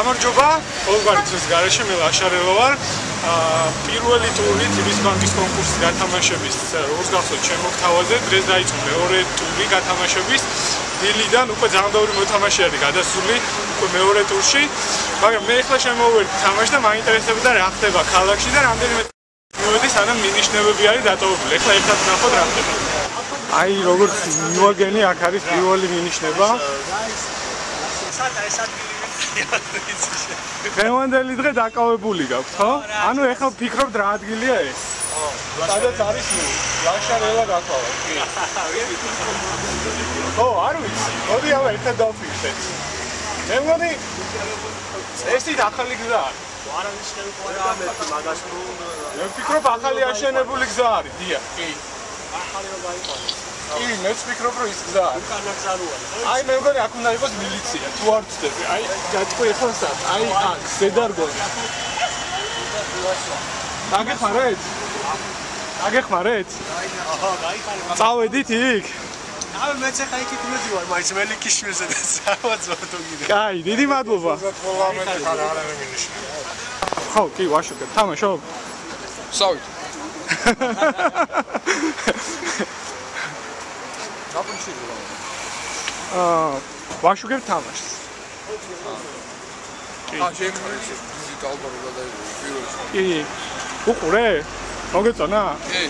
გამარჯობა, ყოველგვარისთვის გარეშე მე ლაშარელო ვარ. პირველი ტური ტიბის ბანკის კონკურსის გათამაშების როგორც გახსოვთ შემოგთავაზე, დღეს დაიწყო მეორე ტური გათამაშების. დილიდან უკვე ძალიან ბევრი მოთამაშე არის გადასული უკვე მეორე ტურში, მაგრამ მე ახლა შემოვედი თამაში და მაინტერესებდა რა ხდება ქალაქში და რამდენიმე მოვედი სანამ მინიშნებები არის დატოვებული. ახლა ერთად ნახოთ რა ხდება. აი როგორც მივაგენი აქ არის პირველი მინიშნება. დღევანდელი დღე დაკავებული გაქვთ, ხო? ანუ ეხლა ვფიქრობთ რა ადგილია ეს? სადაც არის ლაშარელა გაქავთ, კი. ხო, არ ვიცი. მოდი ამა ერთად დავფიქრდეთ. მე მგონი ესეთ ახალი გზა არის. მე ვფიქრობ ახალი აშენებული გზა არის, დიახ, კი. ახალი რომ გაიყვანოს. კი, მეც ვფიქრობ რომ ის გზა არის. უკანა გზა რო არის. აი მე მგონი აქ უნდა იყოს მილიცია, თუ არ ვწდები. აი, გაწყვი ახლა სად? აი, აქ, ზედარგონი. დაგეხმარეთ? დაგეხმარეთ? აჰა, გაიხარე. წავედით იქ? აი, მეც ახლა იქით მივდივარ, მაინც მელიქიშვილზე და დავაძვადო კიდე. კაი, დიდი მადლობა. ხო, კი, ვაშუქებ. თამაშობ? სავით. ვაშუქებ თამაშს. კი. უყურე? მოგეწონა? კი.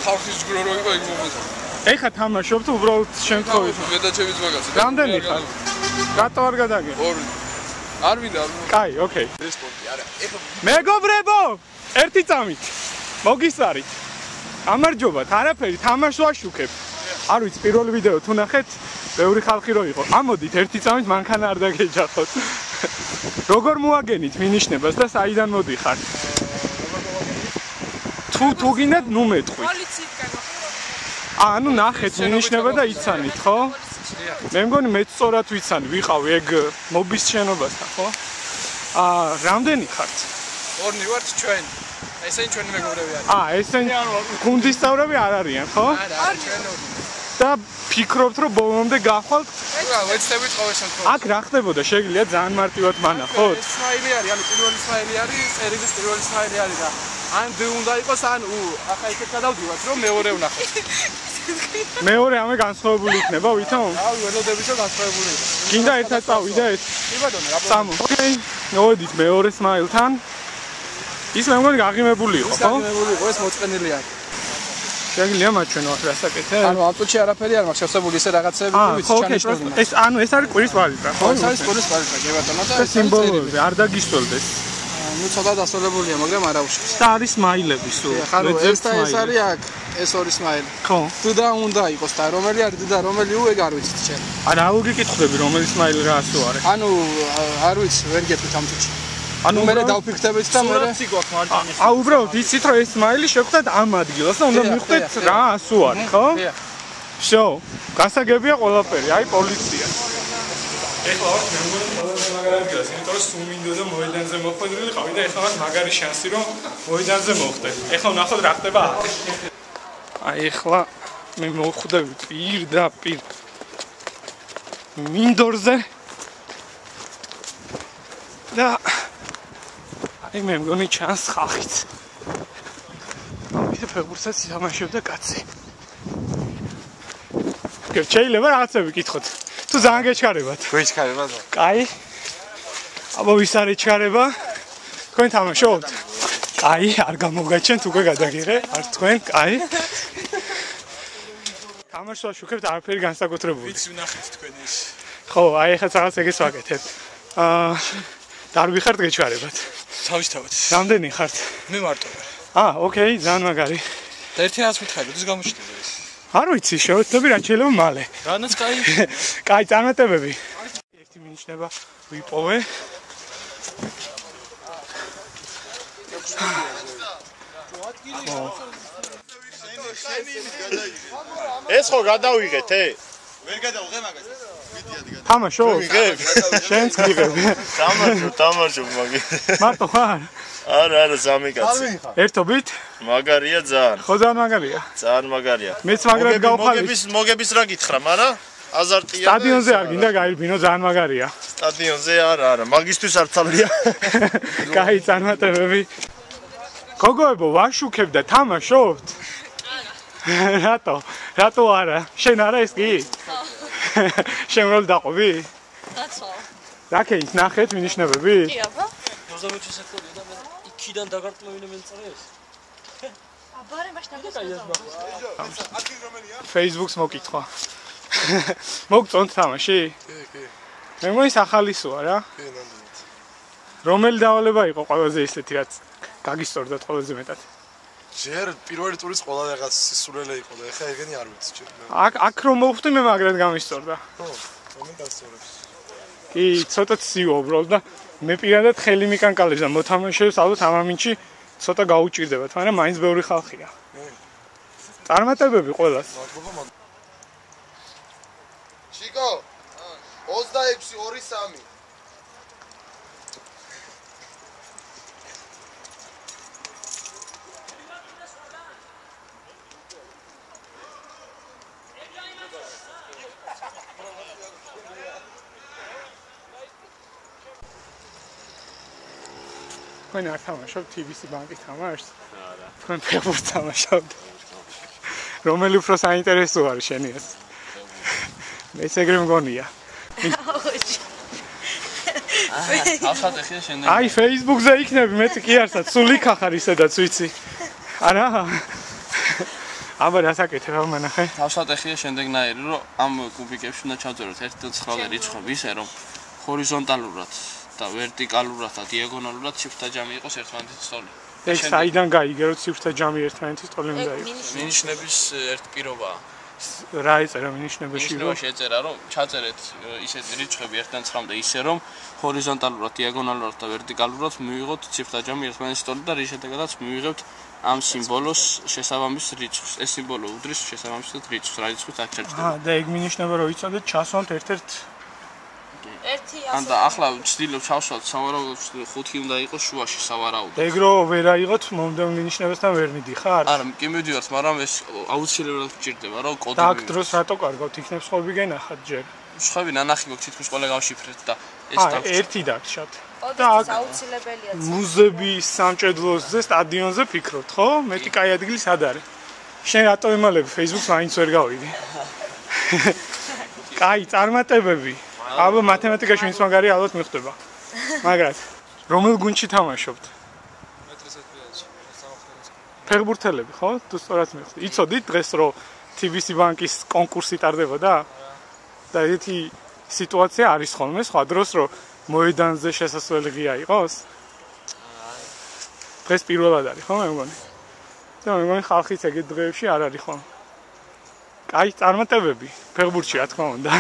ხალხის ჯგრო რო იყო იქ მომეწონა. ეხა თამაშობ თუ უბრალოდ შემთხვევით? გადაჭების მაგაზე. რამდენი ხარ? რატო არ გადაგე? ორი. არ მინდა. კაი, ოკეი. სპორტი არა. ეხა მეგობრებო, ერთი წამით. მოგისარით. გამარჯობათ, არაფერი, თამაშს ვაშუქებ. არ ვიცი, პირველი ვიდეო თუ ნახეთ, ბევრი ხალხი რო იყო. ამოდით ერთი წამით მანქანა არ დაგეჯახოთ. როგორ მოაგენით მინიშნებას და საიდან მოდიხართ? თუ გინდათ, ნუ მეტყვით. პოლიციიდან ანუ ნახეთ მინიშნება და იცანით, ხო? მე მგონი მეც სწორად ვიცანი, ვიყავი ეგ მობის შენობასთან, ხო? რამდენი ხართ? ორნი ვართ ჩვენ. ესენი ჩვენი მეგობრები არიან. ესენი გუნდის წევრები არ არიან, ხო? არა, ჩვენ ორი. და ფიქრობთ რომ ბოლომდე გახვალთ? რა, ვეცდებით ყოველ შემთხვევაში. აქ რა ხდებოდა? შეგიძლია ძალიან მარტივად მანახოთ? სმაილი არის, ანუ პირველი სმაილი არის, წერილის პირველი სმაილი არის და ან დე უნდა იყოს, ან ახლა იქეთ გადავდივართ, რომ მეორე ვნახოთ. მეორე ამე განსხვავებული იქნება, ვითომ? რავი, ველოდები რომ განსხვავებული იყოს. გინდა ერთად წავიდეთ? კი ბატონო, რა წამო. ოკეი. მოვედით მეორე სმაილთან. ის მე მგონი გაღიმებული იყო, ხო? გაღიმებული იყო, ეს მოწყენილი არის. შეგიძლია მაჩვენო აქ რასაკეთებ? ანუ ამ წუთში არაფერი არ მაქვს, შესაძლებელი ისე რაღაცები, ვიცი, ჩანიშნული. ეს ანუ ეს არის კვირის ვალუტა, ხო? ეს არის კვირის ვალუტა, კი ბატონო, და ეს სიმბოლოები არ დაგისწოლდეს. ნუ ცოტა დასწოლებულია, მაგრამ არა უშავს. და არის სმაილები სულ. ხარო, ეს და ეს არის აქ, ეს ორი სმაილი. ხო. თუ და უნდა იყოს და რომელი არის და რომელი ეგ არ ვიცით ჩემ. არა, აუ გიკითხები რომელი სმაილი რა ასო არის. ანუ არ ვიცი, ვერ გეტყვით ამ წუთში. ანუ მე დავფიქრდებით და მე უბრალოდ იცით რომ ეს სმაილი შეგხვდათ ამ ადგილას და უნდა მიხვდეთ რა ასო არის, ხო? всё, გასაგებია ყველაფერი, აი პოლიცია. ეხლა ვარ მე მაგარ ადგილას, იმიტომ რომ სულ მინდოდა მოედანზე მოხვედრილი ყავი და ეხლა მაქვს მაგარი შანსი რომ მოედანზე მოხვდე. ეხლა ვნახოთ რა ხდება აქ. აი ეხლა მე მოხვდები პირდაპირ მინდორზე და აი მე მგონი ჩანს ხალხიც. ამით ფეხბურთსაც ითამაშებდა კაცი. შეიძლება რაღაცები გითხოთ. თუ ძალიან გეჩქარებათ. გვეჩქარებათ. კაი. აბა ვის არ ეჩქარება? თქვენ თამაშობთ? კაი, არ გამოგაჩენთ უკვე გადაგიღე, არ თქვენ, კაი. თამაშს ვაშუქებთ არაფერი განსაკუთრებული. ვიცი ვნახეთ თქვენ ეს. ხო, აი ახლა რაღაც ეგეც ვაკეთებ. დარბი ხართ გეჩქარებათ. თავისთავად. რამდენი ხართ? მე მარტო ვარ. ოკეი, ძალიან მაგარი. და ერთი რაც მითხარით, ის გამოჩნდება ეს. არ ვიცი, შევეცდები რა შეიძლება მალე. რანაც კაი. კაი, წარმატებები. ერთი მინიშნება ვიპოვე. ეს ხო გადავიღეთ, ვერ გადავიღე მაგაზე. თამაშობ? შენც გიღებ. თამაშობ მაგი. მარტო ხარ? არა, სამი კაცი. ერთობით? მაგარია ძალიან. ხო ძალიან მაგარია. ძალიან მაგარია. მეც მაგრად გავხალე. მოგების რა გითხრა, მაგრამ აზარტია. სტადიონზე არ გინდა გაიბინო, ძალიან მაგარია. სტადიონზე არა, მაგისთვის არ თალია. კაი წარმატებები. გოგოებო, ვაშუქებ და თამაშობთ? რატო არა? შენ არა ეს კი? შენ როლ დაყვები? დაცვა. რაკეით ნახეთ მინიშნებები? კი, აბა. 30 სექტორი და მე იქიდან დაგარტყმევინე მენწრეს. აბარე, მაშინ დაგესწრება. Facebook-ს მოკითხვა. მოგწონთ თამაში? კი. მე მოის ახალისოა რა. კი, ნამდვილად. რომელი დავალება იყო ყველაზე ისეთი რაც გაგისწორდათ ყველაზე მეტად? ჯერ პირველი ტურის ყველა რაღაც სისულელე იყო და ეხა ეგენი არ ვიცი ჯერ. აქ რომ მოვხვდი მე მაგრად გამისწორდა. ხო, მე დასწორებს. კი, ცოტა ციო უბრალოდ და მე პირადად ხელი მიკანკალებს და მოთამაშეებს ალბათ ამ ამინჩი ცოტა გაუჭირდებათ, მაგრამ მაინც ბევრი ხალხია. წარმატებები ყველას. შიკო 26-2-3 თქვენ არ თამაშობთ TBC ბანკის თამაშს? არა. თქვენ ფეხბურთს თამაშობთ? რომელი უფრო საინტერესო არის შენი ეს? მეც ეგრე მგონია. ავსატეხია შენ. აი Facebook-ზე იქნები, მეც კი არცად, სულ იქ ახარ ისედაც ვიცი. არა? აბა რასაკეთებ ამ მანახე? ავსატეხია შემდეგნაირი, რომ ამ კუბიკებში უნდა ჩავწეროთ 1-9 რიცხვები ისე რომ ჰორიზონტალურად და ვერტიკალურად და დიაგონალურად ციფრთა ჯამი იყოს ერთმანეთის სწორი. ეს საიდან გაიგე რომ ციფრთა ჯამი ერთმანეთის სწორი უნდა იყოს? მინიშნების ერთ პირობაა. რა ეწერა მინიშნებაში? მინიშნებაში ეწერა რომ ჩაწერეთ ისეთი რიცხვები 1-9-მდე ისე რომ ჰორიზონტალურად, დიაგონალურად და ვერტიკალურად მივიღოთ ციფრთა ჯამი ერთმანეთის სწორი და რის შედეგადაც მივიღებთ ამ სიმბოლოს შესაბამის რიცხვს. ეს სიმბოლო უდრის შესაბამის რიცხვს, რა რიცხვით აჩერდება. და ეგ მინიშნება რომ იცოდეთ ჩასვამთ ერთ-ერთ ერთი ან და ახლა ვცდილობ ჩავშალოთ სავარაუდოდ 5 უნდა იყოს შუაში სავარაუდოდ. ეგ რო ვერ აიღოთ მომდევნო მინიშნებასთან ვერ მიდიხარ? არა, კი მივდივართ, მაგრამ ეს აუცილებლად გჭირდება, რომ კოდი და აქ დროს რატო კარგავთ? იქნებ სხვები გენახათ ჯერ. სხვები ნანახი გვაქვს თითქმის ყველა გავშიფრეთ და ეს ერთი დაგშათ. და აქ აუცილებელია. მუზების სამჭედლოზე სტადიონზე ფიქრობთ, ხო? მეტი კაი ადგილი სად არის? შენ რატო ემალები Facebook-ს მაინც ვერ გავიდი? კაი, წარმატებები. აბა მათემატიკაში ვინც მაგარი ალბათ მიხვდება. მაგრამ რომელ გუნდში თამაშობთ? ფეხბურთელები, ხო? თუ სწორად მიხვდი. იცოდით დღეს რომ TBC ბანკის კონკურსი ტარდებოდა? და ერთი სიტუაცია არის ხოლმე სხვა დროს რომ მოედანზე შესასვლელი ღია იყოს? დღეს პირველად არის, ხო მე მგონი? და მე მგონი ხალხის ეგეთ დღეებში არ არის ხოლმე. კაი, წარმატებები ფეხბურთში, რა თქმა უნდა.